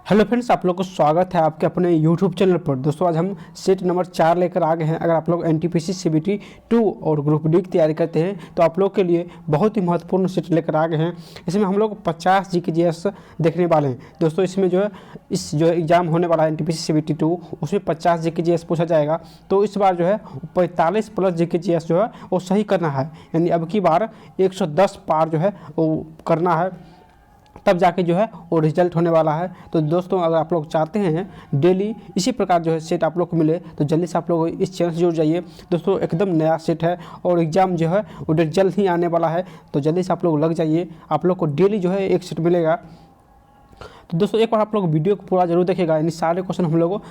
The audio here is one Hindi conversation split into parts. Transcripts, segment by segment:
हेलो फ्रेंड्स, आप लोग को स्वागत है आपके अपने यूट्यूब चैनल पर। दोस्तों आज हम सेट नंबर 4 लेकर आ गए हैं। अगर आप लोग एनटीपीसी सीबीटी 2 और ग्रुप डी की तैयारी करते हैं तो आप लोग के लिए बहुत ही महत्वपूर्ण सेट लेकर आ गए हैं। इसमें हम लोग 50 GKGS देखने वाले हैं। दोस्तों इसमें जो है जो एग्ज़ाम होने वाला है एनटीपीसी सीबीटी 2, उसमें 50 GKGS पूछा जाएगा। तो इस बार जो है 45 प्लस GKGS जो है वो सही करना है, यानी अब की बार 110 पार जो है वो करना है, तब जाके जो है वो रिजल्ट होने वाला है। तो दोस्तों अगर आप लोग चाहते हैं डेली इसी प्रकार जो है सेट आप लोग को मिले तो जल्दी से आप लोग इस चैनल से जुड़ जाइए। दोस्तों एकदम नया सेट है और एग्ज़ाम जो है वो जल्द ही आने वाला है, तो जल्दी से आप लोग लग जाइए। आप लोग को डेली जो है एक सेट मिलेगा। तो दोस्तों एक बार आप लोग वीडियो को पूरा जरूर देखिएगा, यानी सारे क्वेश्चन हम लोग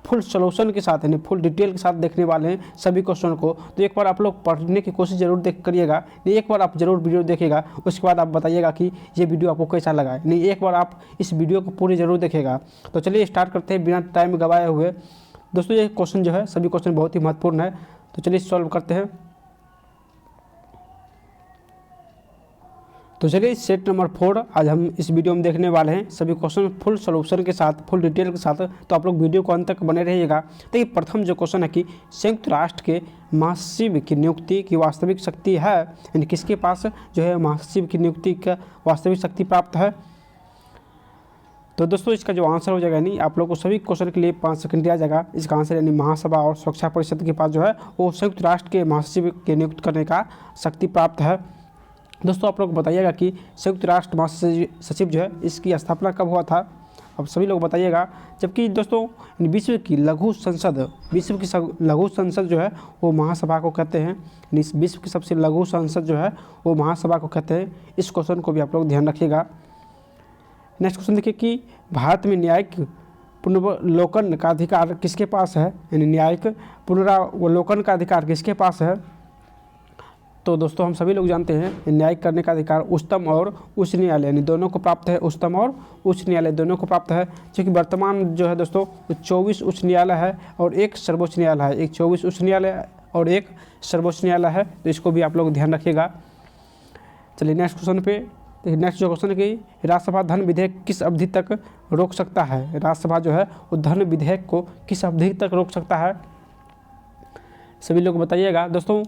फुल सोल्यूशन के साथ यानी फुल डिटेल के साथ देखने वाले हैं सभी क्वेश्चन को। तो एक बार आप लोग पढ़ने की कोशिश जरूर करिएगा। नहीं, एक बार आप जरूर वीडियो देखिएगा, उसके बाद आप बताइएगा कि ये वीडियो आपको कैसा लगा। नहीं, एक बार आप इस वीडियो को पूरी जरूर देखिएगा। तो चलिए स्टार्ट करते हैं बिना टाइम गवाए हुए। दोस्तों ये क्वेश्चन जो है सभी क्वेश्चन बहुत ही महत्वपूर्ण है, तो चलिए सॉल्व करते हैं। तो चलिए सेट नंबर 4 आज हम इस वीडियो में देखने वाले हैं, सभी क्वेश्चन फुल सॉल्यूशन के साथ, फुल डिटेल के साथ। तो आप लोग वीडियो को अंत तक बने रहिएगा। देखिए प्रथम जो क्वेश्चन है कि संयुक्त राष्ट्र के महासचिव की नियुक्ति की वास्तविक शक्ति है, यानी किसके पास जो है महासचिव की नियुक्ति का वास्तविक शक्ति प्राप्त है। तो दोस्तों इसका जो आंसर हो जाएगा, यानी आप लोग को सभी क्वेश्चन के लिए 5 सेकंड दिया जाएगा। इसका आंसर यानी महासभा और सुरक्षा परिषद के पास जो है वो संयुक्त राष्ट्र के महासचिव के नियुक्त करने का शक्ति प्राप्त है। दोस्तों आप लोग बताइएगा कि संयुक्त राष्ट्र महासचिव जो है इसकी स्थापना कब हुआ था, अब सभी लोग बताइएगा। जबकि दोस्तों विश्व की लघु संसद जो है वो महासभा को कहते हैं, विश्व की सबसे लघु संसद जो है वो महासभा को कहते हैं। इस क्वेश्चन को भी आप लोग ध्यान रखिएगा। नेक्स्ट क्वेश्चन देखिए कि भारत में न्यायिक पुनरावलोकन का अधिकार किसके पास है, यानी न्यायिक पुनरावलोकन का अधिकार किसके पास है। तो दोस्तों हम सभी लोग जानते हैं न्यायिक करने का अधिकार उच्चतम और उच्च न्यायालय यानी दोनों को प्राप्त है। उच्चतम और उच्च न्यायालय दोनों को प्राप्त है, क्योंकि वर्तमान जो है दोस्तों 24 उच्च न्यायालय है और एक सर्वोच्च न्यायालय है। एक 24 उच्च न्यायालय और एक सर्वोच्च न्यायालय है, तो इसको भी आप लोग ध्यान रखिएगा। चलिए नेक्स्ट क्वेश्चन पे देखिए। नेक्स्ट जो क्वेश्चन है कि राज्यसभा धन विधेयक किस अवधि तक रोक सकता है। राज्यसभा जो है वो धन विधेयक को किस अवधि तक रोक सकता है, सभी लोग बताइएगा। दोस्तों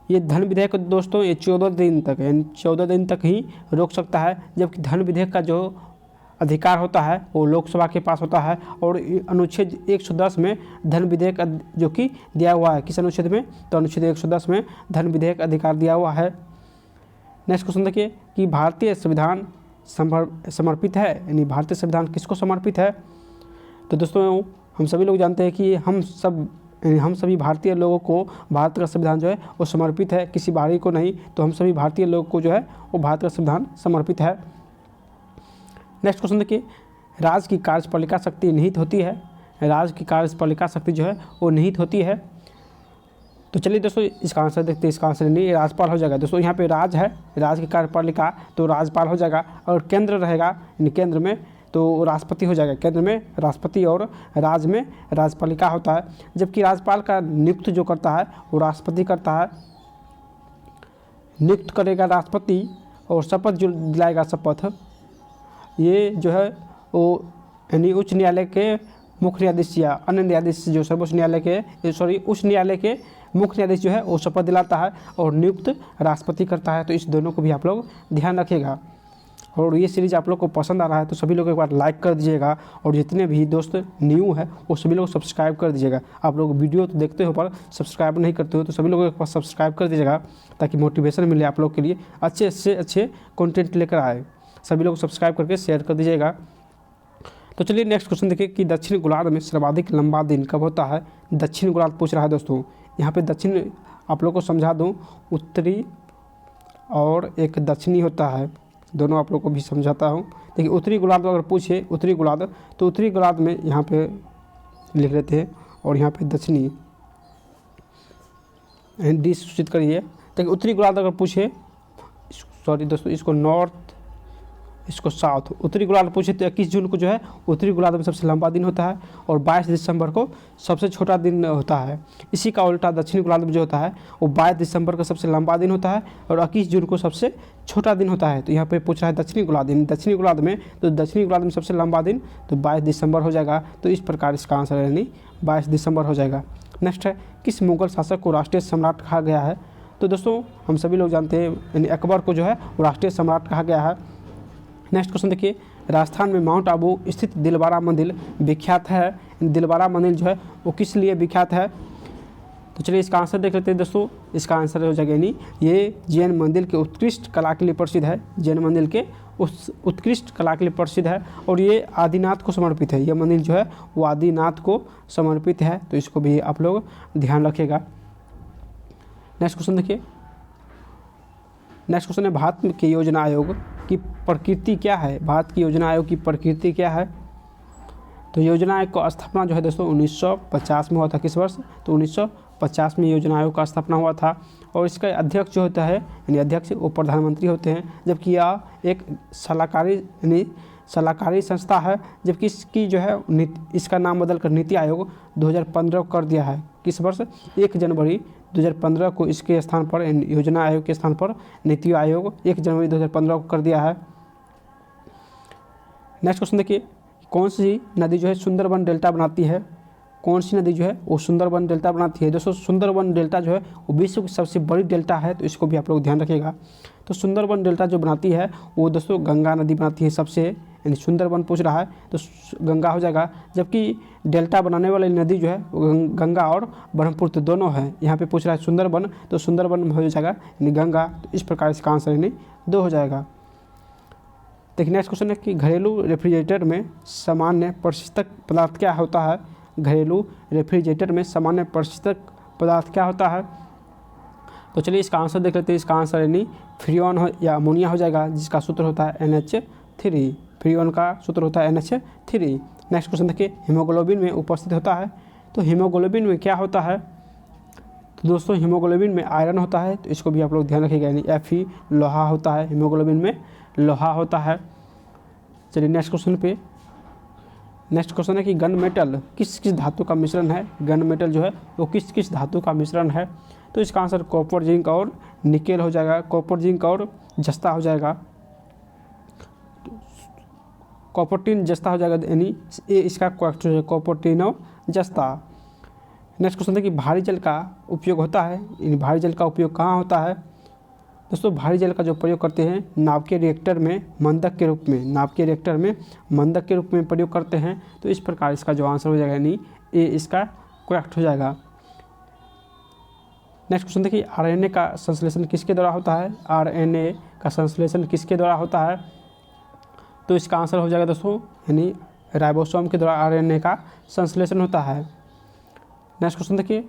ये धन विधेयक दोस्तों ये 14 दिन तक यानी 14 दिन तक ही रोक सकता है, जबकि धन विधेयक का जो अधिकार होता है वो लोकसभा के पास होता है। और अनुच्छेद 110 में धन विधेयक जो कि दिया हुआ है, किस अनुच्छेद में, तो अनुच्छेद 110 में धन विधेयक अधिकार दिया हुआ है। नेक्स्ट क्वेश्चन देखिए कि भारतीय संविधान समर्पित है, यानी भारतीय संविधान किसको समर्पित है। तो दोस्तों हम सभी लोग जानते हैं कि हम सभी भारतीय लोगों को भारत का संविधान जो है वो समर्पित है, किसी बाहरी को नहीं। तो हम सभी भारतीय लोगों को जो है वो भारत का संविधान समर्पित है। नेक्स्ट क्वेश्चन देखिए, राज्य की कार्यपालिका शक्ति निहित होती है। राज्य की कार्यपालिका शक्ति जो है वो निहित होती है। तो चलिए दोस्तों इसका आंसर देखते हैं। इसका आंसर नहीं राज्यपाल हो जाएगा। दोस्तों यहाँ पे राज है, राज्य की कार्यपालिका तो राज्यपाल हो जाएगा। और केंद्र रहेगा, यानी केंद्र में तो राष्ट्रपति हो जाएगा। केंद्र में राष्ट्रपति और राज्य में राज्यपालिका होता है। जबकि राज्यपाल का नियुक्त जो करता है वो राष्ट्रपति करता है, नियुक्त करेगा राष्ट्रपति और शपथ जो दिलाएगा शपथ ये जो है वो यानी उच्च न्यायालय के मुख्य न्यायाधीश या अन्य न्यायाधीश जो सर्वोच्च न्यायालय के उच्च न्यायालय के मुख्य न्यायाधीश जो है वो शपथ दिलाता है और नियुक्त राष्ट्रपति करता है। तो इस दोनों को भी आप लोग ध्यान रखिएगा। और ये सीरीज़ आप लोग को पसंद आ रहा है तो सभी लोग एक बार लाइक कर दीजिएगा, और जितने भी दोस्त न्यू है वो सभी लोग सब्सक्राइब कर दीजिएगा। आप लोग वीडियो तो देखते हो पर सब्सक्राइब नहीं करते हो, तो सभी लोग एक बार सब्सक्राइब कर दीजिएगा ताकि मोटिवेशन मिले आप लोग के लिए, अच्छे से अच्छे कंटेंट लेकर आए। सभी लोग सब्सक्राइब करके शेयर कर दीजिएगा। तो चलिए नेक्स्ट क्वेश्चन देखिए कि दक्षिण गोलार्ध में सर्वाधिक लंबा दिन कब होता है। दक्षिण गोलार्ध पूछ रहा है दोस्तों। यहाँ पे दक्षिण आप लोग को समझा दूँ, उत्तरी और एक दक्षिणी होता है, दोनों आप लोग को भी समझाता हूँ। देखिए उत्तरी गोलार्ध अगर पूछे उत्तरी गोलार्ध तो उत्तरी गोलार्ध में यहाँ पे लिख लेते हैं और यहाँ पे दक्षिणी डी सूचित करिए। देखिए उत्तरी गोलार्ध अगर पूछे, सॉरी दोस्तों इसको नॉर्थ इसको साउथ। उत्तरी गोलार्ध पूछे तो 21 जून को जो है उत्तरी गोलार्ध में सबसे लंबा दिन होता है और 22 दिसंबर को सबसे छोटा दिन होता है। इसी का उल्टा दक्षिणी गोलार्ध में जो होता है वो 22 दिसंबर का सबसे लंबा दिन होता है और 21 जून को सबसे छोटा दिन होता है। तो यहाँ पे पूछ रहा है दक्षिणी गोलार्ध में, तो दक्षिणी गोलार्ध में सबसे लंबा दिन तो 22 दिसंबर हो जाएगा। तो इस प्रकार इसका आंसर यानी 22 दिसंबर हो जाएगा। नेक्स्ट है, किस मुगल शासक को राष्ट्रीय सम्राट कहा गया है? तो दोस्तों हम सभी लोग जानते हैं यानी अकबर को जो है वो राष्ट्रीय सम्राट कहा गया है। नेक्स्ट क्वेश्चन देखिए, राजस्थान में माउंट आबू स्थित दिलवारा मंदिर विख्यात है। दिलवारा मंदिर जो है वो किस लिए विख्यात है? तो चलिए इसका आंसर देख लेते हैं दोस्तों। इसका आंसर हो जाएगा यानी ये जैन मंदिर के उत्कृष्ट कला के लिए प्रसिद्ध है। जैन मंदिर के उस उत्कृष्ट कला के लिए प्रसिद्ध है और ये आदिनाथ को समर्पित है। यह मंदिर जो है वो आदिनाथ को समर्पित है। तो इसको भी आप लोग ध्यान रखिएगा। नेक्स्ट क्वेश्चन देखिए, नेक्स्ट क्वेश्चन है, भारत के योजना आयोग की प्रकृति क्या है? भारत की योजना आयोग की प्रकृति क्या है? तो योजना आयोग का स्थापना जो है दोस्तों 1950 में हुआ था। किस वर्ष? तो 1950 में योजना आयोग का स्थापना हुआ था और इसका अध्यक्ष जो होता है यानी अध्यक्ष वो प्रधानमंत्री होते हैं, जबकि यह एक सलाहकारी संस्था है। जबकि इसकी जो है इसका नाम बदलकर नीति आयोग 2015 कर दिया है। किस वर्ष? 1 जनवरी 2015 को इसके स्थान पर योजना आयोग के स्थान पर नीति आयोग 1 जनवरी 2015 को कर दिया है। नेक्स्ट क्वेश्चन देखिए, कौन सी नदी जो है सुंदरबन डेल्टा बनाती है? कौन सी नदी जो है वो सुंदरबन डेल्टा बनाती है? दोस्तों सुंदरबन डेल्टा जो है वो विश्व की सबसे बड़ी डेल्टा है। तो इसको भी आप लोग ध्यान रखिएगा। तो सुंदरबन डेल्टा जो बनाती है वो दोस्तों गंगा नदी बनाती है सबसे, यानी सुंदरबन पूछ रहा है तो गंगा हो जाएगा। जबकि डेल्टा बनाने वाली नदी जो है वो गंगा और ब्रह्मपुत्र दोनों है। यहाँ पे पूछ रहा है सुंदरबन, तो सुंदरबन हो जाएगा यानी गंगा। तो इस प्रकार इसका आंसर यानी 2 हो जाएगा। देखिए नेक्स्ट क्वेश्चन है कि घरेलू रेफ्रिजरेटर में सामान्य प्रशीतक पदार्थ क्या होता है? घरेलू रेफ्रिजरेटर में सामान्य प्रशीतक पदार्थ क्या होता है? तो चलिए इसका आंसर देख लेते हैं। इसका आंसर यानी फ्रीऑन या अमोनिया हो जाएगा, जिसका सूत्र होता है NH3। फ्रीऑन का सूत्र होता है NH3। नेक्स्ट क्वेश्चन देखिए, हीमोग्लोबिन में उपस्थित होता है। तो हीमोग्लोबिन में क्या होता है? तो दोस्तों हीमोग्लोबिन में आयरन होता है। तो इसको भी आप लोग ध्यान रखिएगा, यानी Fe लोहा होता है। हीमोग्लोबिन में लोहा होता है। चलिए नेक्स्ट क्वेश्चन पे, नेक्स्ट क्वेश्चन है कि गन मेटल किस किस धातु का मिश्रण है? गन मेटल जो है वो किस किस धातु का मिश्रण है? तो इसका आंसर कॉपर, जिंक और निकेल हो जाएगा। कॉपर, जिंक और जस्ता हो जाएगा। कॉपर, टिन, जस्ता हो जाएगा, यानी ये इसका करेक्ट है, कॉपर, टिन और जस्ता। नेक्स्ट क्वेश्चन है कि भारी जल का उपयोग होता है। इन भारी जल का उपयोग कहाँ होता है? दोस्तों भारी जल का जो प्रयोग करते हैं नाभिकीय रिएक्टर में मंदक के रूप में, नाभिकीय रिएक्टर में मंदक के रूप में प्रयोग करते हैं। तो इस प्रकार इसका जो आंसर हो जाएगा यानी ये इसका करेक्ट हो जाएगा। नेक्स्ट क्वेश्चन देखिए, RNA का संश्लेषण किसके द्वारा होता है? RNA का संश्लेषण किसके द्वारा होता है? तो इसका आंसर हो जाएगा दोस्तों यानी राइबोसोम के द्वारा RNA का संश्लेषण होता है। नेक्स्ट क्वेश्चन देखिए,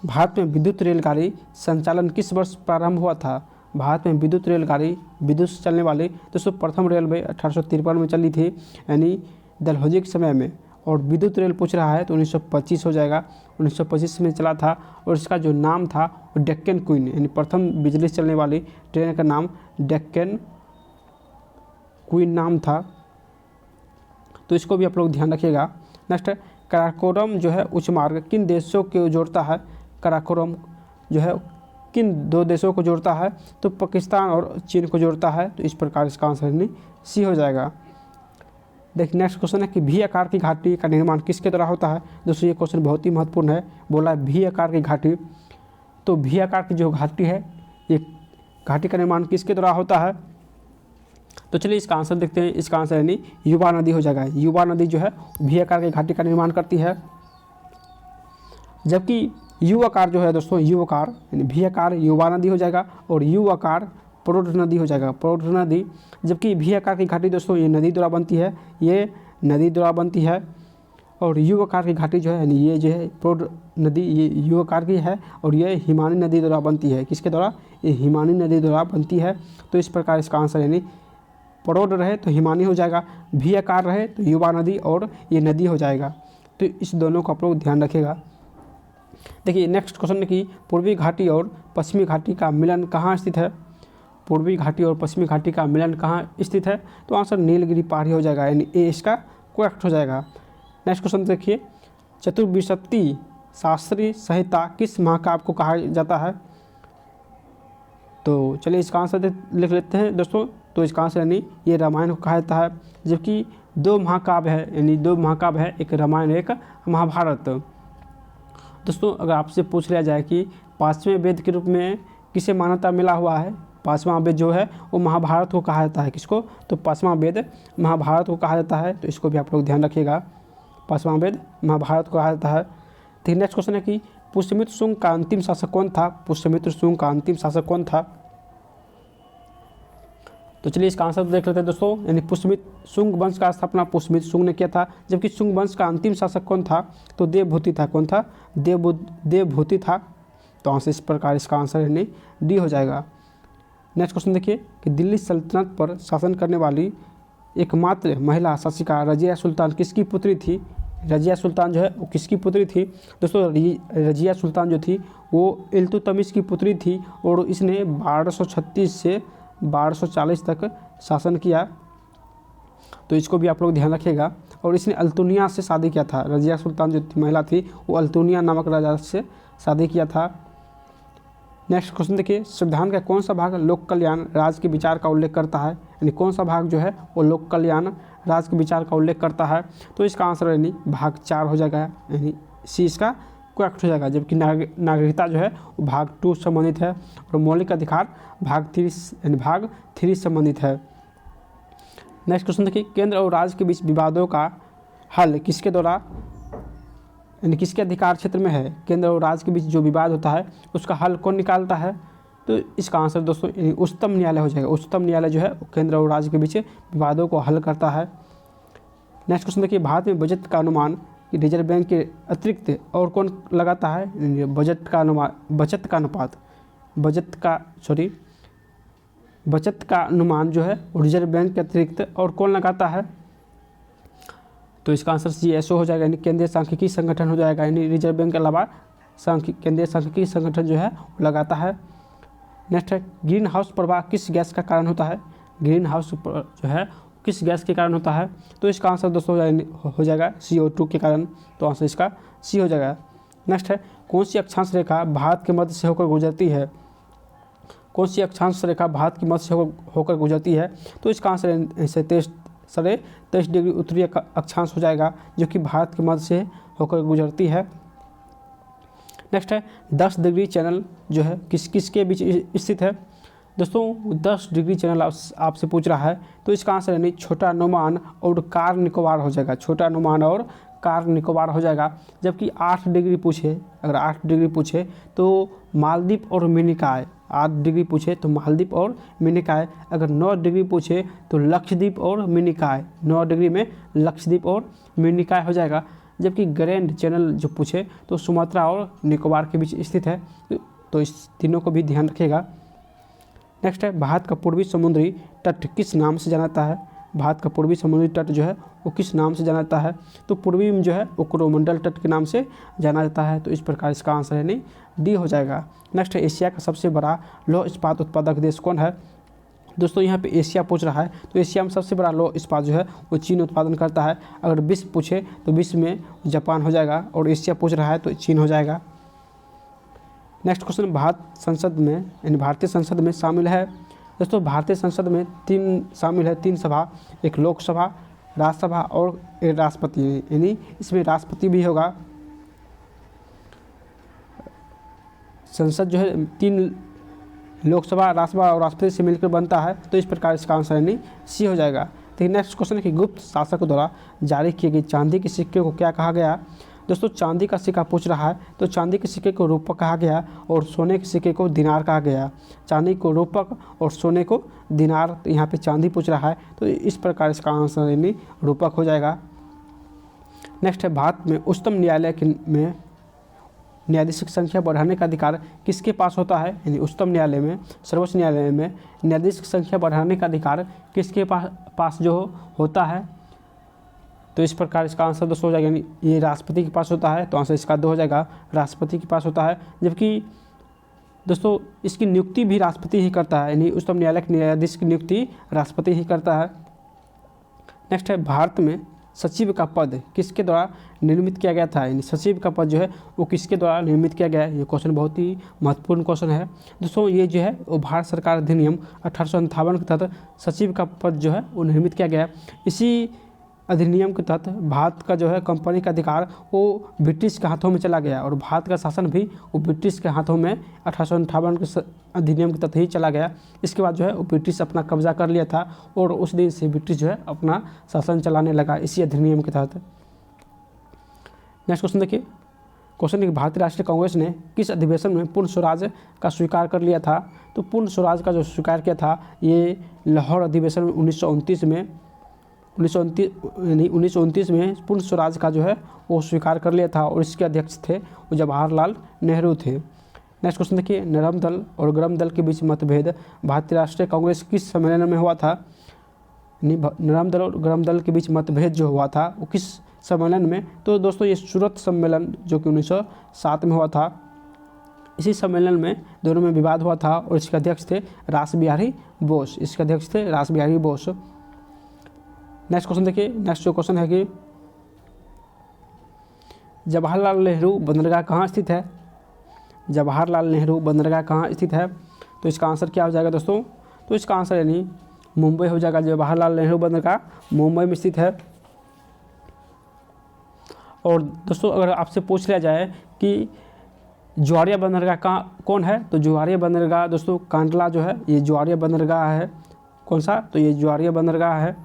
भारत में विद्युत रेलगाड़ी संचालन किस वर्ष प्रारंभ हुआ था? भारत में विद्युत रेलगाड़ी, विद्युत से चलने वाली दोस्तों प्रथम रेलवे 1853 में चली थी, यानी डलहौजी के समय में। और विद्युत रेल पूछ रहा है तो 1925 हो जाएगा। 1925 में चला था और इसका जो नाम था वो डेक्कन क्वीन, यानी प्रथम बिजली से चलने वाली ट्रेन का नाम डेक्कन क्वीन नाम था। तो इसको भी आप लोग ध्यान रखिएगा। नेक्स्ट है, काराकोरम जो है उच्च मार्ग किन देशों को जोड़ता है? काराकोरम जो है किन 2 देशों को जोड़ता है? तो पाकिस्तान और चीन को जोड़ता है। तो इस प्रकार इसका आंसर यानी सी हो जाएगा। देखिए नेक्स्ट क्वेश्चन है कि भी आकार की घाटी का निर्माण किसके द्वारा होता है? दोस्तों ये क्वेश्चन बहुत ही महत्वपूर्ण है। बोला है भी आकार की घाटी, तो भी आकार की जो घाटी है ये घाटी का निर्माण किसके द्वारा होता है? तो चलिए इसका आंसर देखते हैं। इसका आंसर यानी युवा नदी हो जाएगा। युवा नदी जो है भी आकार की घाटी का निर्माण करती है। जबकि यू आकार जो है दोस्तों, यू आकार यानी भी आकार युवा नदी हो जाएगा और यू आकार प्रौढ़ नदी हो जाएगा, प्रौढ़ नदी। जबकि भी आकार की घाटी दोस्तों ये नदी द्वारा बनती है, ये नदी द्वारा बनती है। और यू आकार की घाटी जो है यानी ये जो है प्रौढ़ नदी, ये यू आकार की है और ये हिमानी नदी द्वारा बनती है। किसके द्वारा? ये हिमानी नदी द्वारा बनती है। तो इस प्रकार इसका आंसर यानी प्रौढ़ रहे तो हिमानी हो जाएगा, भी आकार रहे तो युवा नदी और ये नदी हो जाएगा। तो इस दोनों का आप लोग ध्यान रखिएगा। देखिए नेक्स्ट क्वेश्चन है कि पूर्वी घाटी और पश्चिमी घाटी का मिलन कहाँ स्थित है? पूर्वी घाटी और पश्चिमी घाटी का मिलन कहाँ स्थित है? तो आंसर नीलगिरी पहाड़ी हो जाएगा, यानी ए इसका करेक्ट हो जाएगा। नेक्स्ट क्वेश्चन देखिए, चतुर्विंशति शास्त्रीय संहिता किस महाकाव्य को कहा जाता है? तो चलिए इसका आंसर लिख लेते हैं दोस्तों। तो इसका आंसर यानी ये रामायण को कहा जाता है, जबकि दो महाकाव्य है, यानी दो महाकाव्य है, एक रामायण एक महाभारत। दोस्तों अगर आपसे पूछ लिया जाए कि पांचवें वेद के रूप में किसे मान्यता मिला हुआ है, पांचवा वेद जो है वो महाभारत को कहा जाता है। किसको? तो पांचवा वेद महाभारत को कहा जाता है, तो इसको भी आप लोग ध्यान रखिएगा, पांचवा वेद महाभारत को कहा जाता है। तो नेक्स्ट क्वेश्चन है कि पुष्यमित्र शुंग का अंतिम शासक कौन था? पुष्यमित्र शुंग का अंतिम शासक कौन था? तो चलिए इसका आंसर देख लेते हैं दोस्तों, यानी पुष्यमित्र शुंग वंश का स्थापना पुष्यमित्र शुंग ने किया था, जबकि शुंग वंश का अंतिम शासक कौन था? तो देवभूति था। कौन था? देवभूति था। तो आंसर इस प्रकार इसका आंसर यानी डी हो जाएगा। नेक्स्ट क्वेश्चन देखिए कि दिल्ली सल्तनत पर शासन करने वाली एकमात्र महिला शासिका रजिया सुल्तान किसकी पुत्री थी? रजिया सुल्तान जो है वो किसकी पुत्री थी? दोस्तों रजिया सुल्तान जो थी वो इल्तुतमिश की पुत्री थी, और इसने 1236 से 1240 तक शासन किया। तो इसको भी आप लोग ध्यान रखिएगा। और इसने अल्तुनिया से शादी किया था। रजिया सुल्तान जो महिला थी वो अल्तुनिया नामक राजा से शादी किया था। नेक्स्ट क्वेश्चन देखिए, संविधान का कौन सा भाग लोक कल्याण राज्य के विचार का उल्लेख करता है? यानी कौन सा भाग जो है वो लोक कल्याण राज्य के विचार का उल्लेख करता है? तो इसका आंसर यानी भाग 4 हो जाएगा, यानी सी इसका करेक्ट हो जाएगा। जबकि नागरिकता जो है वो भाग 2 संबंधित है, और मौलिक अधिकार भाग 3 यानी भाग 3 संबंधित है। नेक्स्ट क्वेश्चन देखिए, केंद्र और राज्य के बीच विवादों का हल किसके द्वारा यानी किसके अधिकार क्षेत्र में है? केंद्र और राज्य के बीच जो विवाद होता है उसका हल कौन निकालता है? तो इसका आंसर दोस्तों उच्चतम न्यायालय हो जाएगा। उच्चतम न्यायालय जो है केंद्र और राज्य के बीच विवादों को हल करता है। नेक्स्ट क्वेश्चन देखिए, भारत में बजट का अनुमान रिजर्व बैंक के अतिरिक्त और कौन लगाता है? बजट का अनुमान जो है रिजर्व बैंक के अतिरिक्त और कौन लगाता है? तो इसका आंसर CSO हो जाएगा, यानी केंद्रीय सांख्यिकी संगठन हो जाएगा। यानी रिजर्व बैंक के अलावा केंद्रीय सांख्यिकी संगठन जो है वो लगाता है। नेक्स्ट है, ग्रीन हाउस प्रभाव किस गैस का कारण होता है? ग्रीन हाउस जो है किस गैस के कारण होता है? तो इसका आंसर दोस्तों हो जाएगा CO2 के कारण। तो आंसर इसका C हो जाएगा। नेक्स्ट है, कौन सी अक्षांश रेखा भारत के मध्य से होकर गुजरती है? कौन सी अक्षांश रेखा भारत के मध्य से होकर गुजरती है? तो इसका आंसर 23 डिग्री उत्तरीय अक्षांश हो जाएगा, जो कि भारत के मध्य से होकर गुजरती है। नेक्स्ट है, 10 डिग्री चैनल जो है किसके बीच स्थित है? दोस्तों 10 डिग्री चैनल आपसे पूछ रहा है, तो इसका आंसर यानी छोटा अनुमान और कार निकोबार हो जाएगा। छोटा अनुमान और कार निकोबार हो जाएगा। जबकि 8 डिग्री पूछे, अगर 8 डिग्री पूछे तो मालदीव और मिनिकॉय, 8 डिग्री पूछे तो मालदीव और मिनिकॉय। अगर 9 डिग्री पूछे तो लक्षद्वीप और मिनिकॉय, 9 डिग्री में लक्षद्वीप और मिनिकॉय हो जाएगा। जबकि ग्रैंड चैनल जो पूछे तो सुमात्रा और निकोबार के बीच स्थित है। तो इस तीनों को भी ध्यान रखिएगा। नेक्स्ट है, भारत का पूर्वी समुद्री तट किस नाम से जाना जाता है? भारत का पूर्वी समुद्री तट जो है वो किस नाम से जाना जाता है? तो पूर्वी में जो है वो कोरोमंडल तट के नाम से जाना जाता है। तो इस प्रकार इसका आंसर यानी डी हो जाएगा। नेक्स्ट है, एशिया का सबसे बड़ा लौह इस्पात उत्पादक देश कौन है? दोस्तों यहाँ पे एशिया पूछ रहा है, तो एशिया में सबसे बड़ा लौह इस्पात जो है वो चीन उत्पादन करता है। अगर विश्व पूछे तो विश्व में जापान हो जाएगा, और एशिया पूछ रहा है तो चीन हो जाएगा। नेक्स्ट क्वेश्चन, भारत संसद में यानी भारतीय संसद में शामिल है? दोस्तों भारतीय संसद में 3 शामिल है, 3 सभा, एक लोकसभा, राज्यसभा और एक राष्ट्रपति, यानी इसमें राष्ट्रपति भी होगा। संसद जो है 3 लोकसभा, राज्यसभा और राष्ट्रपति से मिलकर बनता है। तो इस प्रकार इसका आंसर यानी सी हो जाएगा। तो नेक्स्ट क्वेश्चन है कि गुप्त शासक द्वारा जारी किए गए चांदी के सिक्के को क्या कहा गया? दोस्तों चांदी का सिक्का पूछ रहा है, तो चांदी के सिक्के को रूपक कहा गया और सोने के सिक्के को दिनार कहा गया। चांदी को रूपक और सोने को दिनार, तो यहाँ पे चांदी पूछ रहा है, तो इस प्रकार इसका आंसर यानी रूपक हो जाएगा। नेक्स्ट है, भारत में उच्चतम न्यायालय में न्यायाधीश की संख्या बढ़ाने का अधिकार किसके पास होता है? यानी उच्चतम न्यायालय में, सर्वोच्च न्यायालय में न्यायाधीश की संख्या बढ़ाने का अधिकार किसके पास जो होता है? तो इस प्रकार इसका आंसर दोस्तों हो जाएगा, यानी ये राष्ट्रपति के पास होता है। तो आंसर इसका 2 हो जाएगा, राष्ट्रपति के पास होता है। जबकि दोस्तों इसकी नियुक्ति भी राष्ट्रपति ही करता है, यानी उच्चतम न्यायालय के न्यायाधीश की नियुक्ति राष्ट्रपति ही करता है। नेक्स्ट है भारत में सचिव का पद किसके द्वारा निर्मित किया गया था, यानी सचिव का पद जो है वो किसके द्वारा निर्मित किया गया है। ये क्वेश्चन बहुत ही महत्वपूर्ण क्वेश्चन है दोस्तों। ये जो है वो भारत सरकार अधिनियम 1858 के तहत सचिव का पद जो है वो निर्मित किया गया है। इसी अधिनियम के तहत भारत का जो है कंपनी का अधिकार वो ब्रिटिश के हाथों में चला गया और भारत का शासन भी वो ब्रिटिश के हाथों में 1858 के अधिनियम के तहत ही चला गया। इसके बाद जो है वो ब्रिटिश अपना कब्जा कर लिया था और उस दिन से ब्रिटिश जो है अपना शासन चलाने लगा इसी अधिनियम के तहत। नेक्स्ट क्वेश्चन देखिए, क्वेश्चन है कि भारतीय राष्ट्रीय कांग्रेस ने किस अधिवेशन में पूर्ण स्वराज का स्वीकार कर लिया था। तो पूर्ण स्वराज का जो स्वीकार किया था ये लाहौर अधिवेशन में 1929 में पूर्ण स्वराज का जो है वो स्वीकार कर लिया था और इसके अध्यक्ष थे वो जवाहरलाल नेहरू थे। नेक्स्ट क्वेश्चन देखिए, नरम दल और गरम दल के बीच मतभेद भारतीय राष्ट्रीय कांग्रेस किस सम्मेलन में हुआ था। नरम दल और गरम दल के बीच मतभेद जो हुआ था वो किस सम्मेलन में। तो दोस्तों ये सूरत सम्मेलन जो कि 1907 में हुआ था, इसी सम्मेलन में दोनों में विवाद हुआ था और इसके अध्यक्ष थे रासबिहारी बोस। इसके अध्यक्ष थे रासबिहारी बोस। नेक्स्ट क्वेश्चन देखिए, नेक्स्ट जो क्वेश्चन है कि जवाहरलाल नेहरू बंदरगाह कहाँ स्थित है। जवाहरलाल नेहरू बंदरगाह कहाँ स्थित है। तो इसका आंसर क्या हो जाएगा दोस्तों। तो इसका आंसर यानी मुंबई हो जाएगा। जवाहरलाल नेहरू बंदरगाह मुंबई में स्थित है। और दोस्तों अगर आपसे पूछ लिया जाए कि ज्वारिया बंदरगाह कहाँ कौन है, तो ज्वारिया बंदरगाह दोस्तों कांडला जो है ये ज्वारिया बंदरगाह है। कौन सा, तो ये ज्वारिया बंदरगाह है।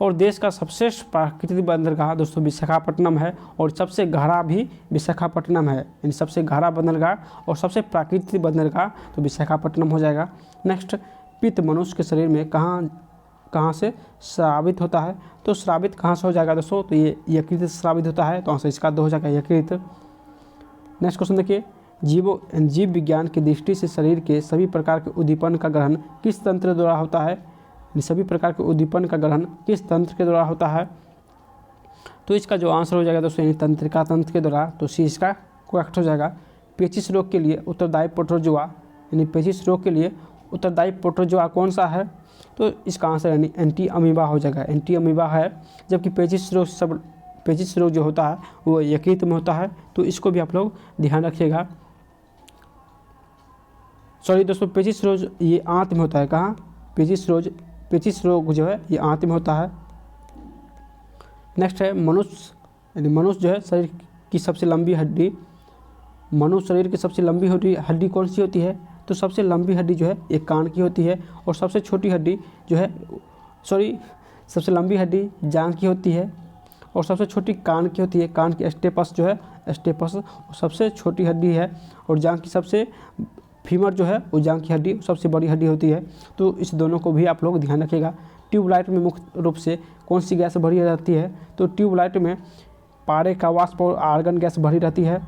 और देश का सबसे प्राकृतिक बंदरगाह दोस्तों विशाखापट्टनम है और सबसे गहरा भी विशाखापट्टनम है, यानी सबसे गहरा बंदरगाह और सबसे प्राकृतिक बंदरगाह तो विशाखापट्टनम हो जाएगा। नेक्स्ट, पित्त मनुष्य के शरीर में कहाँ से स्रावित होता है। तो स्रावित कहाँ से हो जाएगा दोस्तों, तो ये यकृत स्रावित होता है, तो आंसर इसका 2 हो जाएगा यकृत। नेक्स्ट क्वेश्चन देखिए, जीव विज्ञान की दृष्टि से शरीर के सभी प्रकार के उद्दीपन का ग्रहण किस तंत्र द्वारा होता है। सभी प्रकार के उद्दीपन का ग्रहण किस तंत्र के द्वारा होता है। तो इसका जो आंसर हो जाएगा दोस्तों यानी तंत्रिका तंत्र के द्वारा, तो सी इसका करेक्ट हो जाएगा। पेचिश रोग के लिए उत्तरदायी प्रोटोजोआ, यानी पेचिश रोग के लिए उत्तरदायी प्रोटोजोआ कौन सा है। तो इसका आंसर यानी एंटी अमीबा हो जाएगा। एंटी अमीबा है, जबकि पेचिश रोग जो होता है वो यकृत में होता है, तो इसको भी आप लोग ध्यान रखिएगा। सॉरी दोस्तों, पेचिश रोग ये आंत में होता है। कहाँ, पेचिश रोग जो है ये आंत में होता है। नेक्स्ट है मनुष्य, यानी मनुष्य जो है शरीर की सबसे लंबी हड्डी, मनुष्य शरीर की सबसे लंबी हड्डी कौन सी होती है। तो सबसे लंबी हड्डी जो है एक कान की होती है और सबसे छोटी हड्डी जो है सबसे लंबी हड्डी जांघ की होती है और सबसे छोटी कान की होती है। कान की स्टेपस जो है स्टेपस सबसे छोटी हड्डी है और जांघ की सबसे फीमर जो है वो जांघ की हड्डी सबसे बड़ी हड्डी होती है। तो इस दोनों को भी आप लोग ध्यान रखिएगा। ट्यूबलाइट में मुख्य रूप से कौन सी गैस भरी रहती है। तो ट्यूबलाइट में पारे का वाष्प और आर्गन गैस भरी रहती है,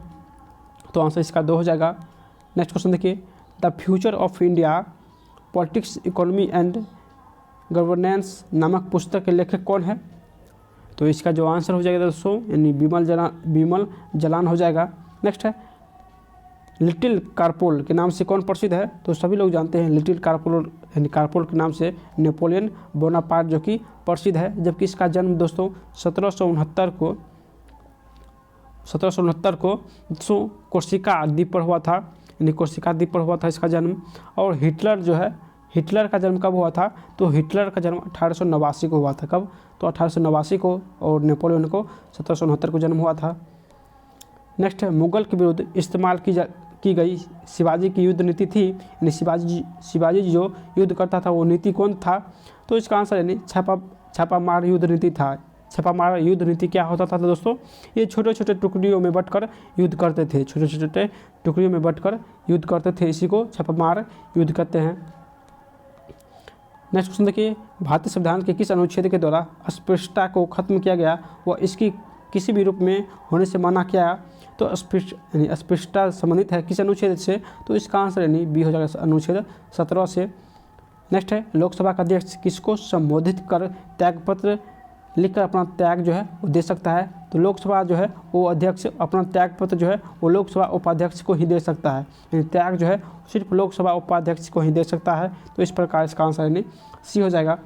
तो आंसर इसका 2 हो जाएगा। नेक्स्ट क्वेश्चन देखिए, the future of India politics economy and governance नामक पुस्तक के लेखक कौन है। तो इसका जो आंसर हो जाएगा दोस्तों यानी बिमल जलान हो जाएगा। नेक्स्ट है लिटिल कारपोल के नाम से कौन प्रसिद्ध है। तो सभी लोग जानते हैं लिटिल कारपोल, यानी कारपोल के नाम से नेपोलियन बोनापार्ट जो कि प्रसिद्ध है, जबकि इसका जन्म दोस्तों 1769 को दोस्तों कोर्सिका द्वीप पर हुआ था, यानी कोर्सिका द्वीप पर हुआ था इसका जन्म। और हिटलर का जन्म कब हुआ था। तो हिटलर का जन्म 1889 को हुआ था। कब, तो 1889 को, और नेपोलियन को 1769 को जन्म हुआ था। नेक्स्ट है मुगल के विरुद्ध इस्तेमाल की गई शिवाजी की युद्ध नीति थी, यानी शिवाजी जो युद्ध करता था वो नीति कौन था। तो इसका आंसर यानी छापामार युद्ध नीति था। छापामार युद्ध नीति क्या होता था दोस्तों, ये छोटे छोटे टुकड़ियों में बंटकर युद्ध करते थे, छोटे छोटे टुकड़ियों में बंटकर युद्ध करते थे, इसी को छापामार युद्ध कहते हैं। नेक्स्ट क्वेश्चन देखिए, भारतीय संविधान के किस अनुच्छेद के द्वारा अस्पृश्यता को खत्म किया गया व इसकी किसी भी रूप में होने से मना किया। तो अस्पृश्यता संबंधित है किस अनुच्छेद से। तो इसका आंसर यानी बी हो जाएगा अनुच्छेद 17 से। नेक्स्ट है लोकसभा का अध्यक्ष किसको संबोधित कर त्यागपत्र लिखकर अपना त्याग जो है वो दे सकता है। तो लोकसभा जो है वो अध्यक्ष अपना त्याग पत्र जो है वो लोकसभा उपाध्यक्ष को ही दे सकता है, यानी त्याग जो है सिर्फ लोकसभा उपाध्यक्ष को ही दे सकता है। तो इस प्रकार इसका आंसर यानी सी हो जाएगा।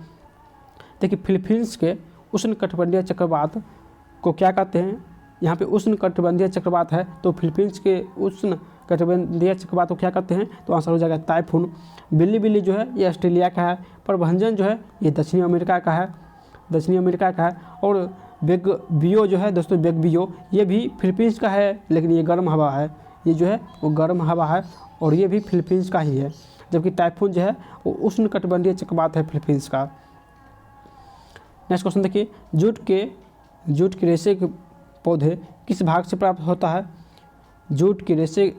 देखिए फिलीपींस के उष्णकटिबंधीय चक्रवात को क्या कहते हैं, यहाँ पे उष्णकटिबंधीय चक्रवात है तो फिलीपींस के उष्णकटिबंधीय चक्रवात को क्या कहते हैं, तो आंसर हो जाएगा टाइफून। बिल्ली बिल्ली जो है ये ऑस्ट्रेलिया का है, प्रभंजन जो है ये दक्षिणी अमेरिका का है, और बेगबियो जो है दोस्तों, बेगबियो ये भी फिलीपींस का है, लेकिन ये गर्म हवा है, ये जो है वो गर्म हवा है और ये भी फिलीपींस का ही है। जबकि टाइफून जो है वो उष्णकटिबंधीय चक्रवात है फिलीपींस का। नेक्स्ट क्वेश्चन देखिए, जूट के रेशे के पौधे किस भाग से प्राप्त होता है। जूट के रेशे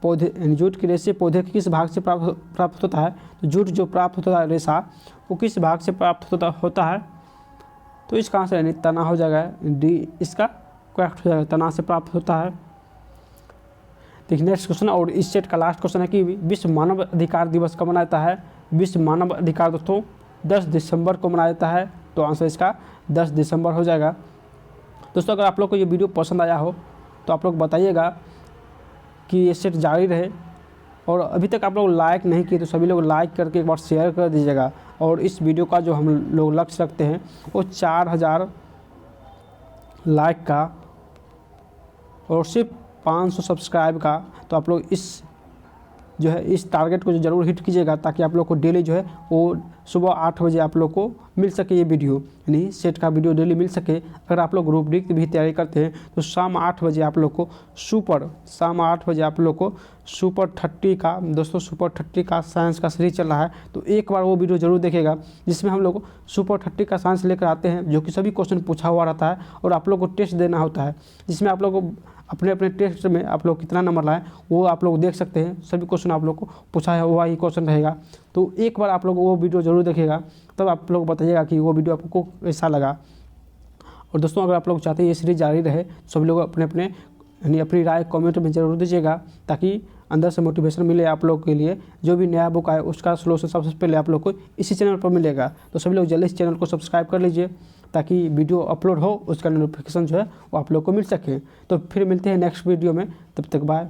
पौधे किस भाग से प्राप्त होता है। तो जूट जो प्राप्त होता है रेशा वो किस भाग से प्राप्त होता है, तो इसका आंसर यानी तना हो जाएगा, डी इसका करेक्ट हो जाएगा, तना से प्राप्त होता है। देखिए नेक्स्ट क्वेश्चन और इस सेट का लास्ट क्वेश्चन है कि विश्व मानव अधिकार दिवस कब मनाया जाता है। विश्व मानव अधिकार दोस्तों 10 दिसंबर को मनाया जाता है, तो आंसर इसका 10 दिसंबर हो जाएगा। दोस्तों अगर आप लोग को ये वीडियो पसंद आया हो तो आप लोग बताइएगा कि ये सेट जारी रहे, और अभी तक आप लोग लाइक नहीं किए तो सभी लोग लाइक करके एक बार शेयर कर दीजिएगा। और इस वीडियो का जो हम लोग लक्ष्य रखते हैं वो 4000 लाइक का और सिर्फ 500 सब्सक्राइब का, तो आप लोग इस टारगेट को ज़रूर हिट कीजिएगा, ताकि आप लोग को डेली जो है वो सुबह 8 बजे आप लोग को मिल सके ये वीडियो, यानी सेट का वीडियो डेली मिल सके। अगर आप लोग रूब्रिक की भी तैयारी करते हैं तो शाम 8 बजे आप लोग को सुपर 30 का दोस्तों सुपर 30 का साइंस का सीरीज चल रहा है, तो एक बार वो वीडियो ज़रूर देखिएगा, जिसमें हम लोग सुपर 30 का साइंस लेकर आते हैं, जो कि सभी क्वेश्चन पूछा हुआ रहता है और आप लोग को टेस्ट देना होता है, जिसमें आप लोग को अपने अपने टेस्ट में आप लोग कितना नंबर लाएँ वो आप लोग देख सकते हैं। सभी क्वेश्चन आप लोग को पूछा हुआ ही क्वेश्चन रहेगा, तो एक बार आप लोग वो वीडियो ज़रूर देखिएगा, तब आप लोग बताइएगा कि वो वीडियो आपको कैसा लगा। और दोस्तों अगर आप लोग चाहते हैं ये सीरीज जारी रहे, सभी लोग अपनी राय कमेंट में ज़रूर दीजिएगा, ताकि अंदर से मोटिवेशन मिले आप लोग के लिए। जो भी नया बुक आए उसका सोल्यूशन सबसे पहले आप लोग को इसी चैनल पर मिलेगा। तो सभी लोग जल्दी इस चैनल को सब्सक्राइब कर लीजिए, ताकि वीडियो अपलोड हो उसका नोटिफिकेशन जो है वो आप लोग को मिल सके। तो फिर मिलते हैं नेक्स्ट वीडियो में, तब तक बाय।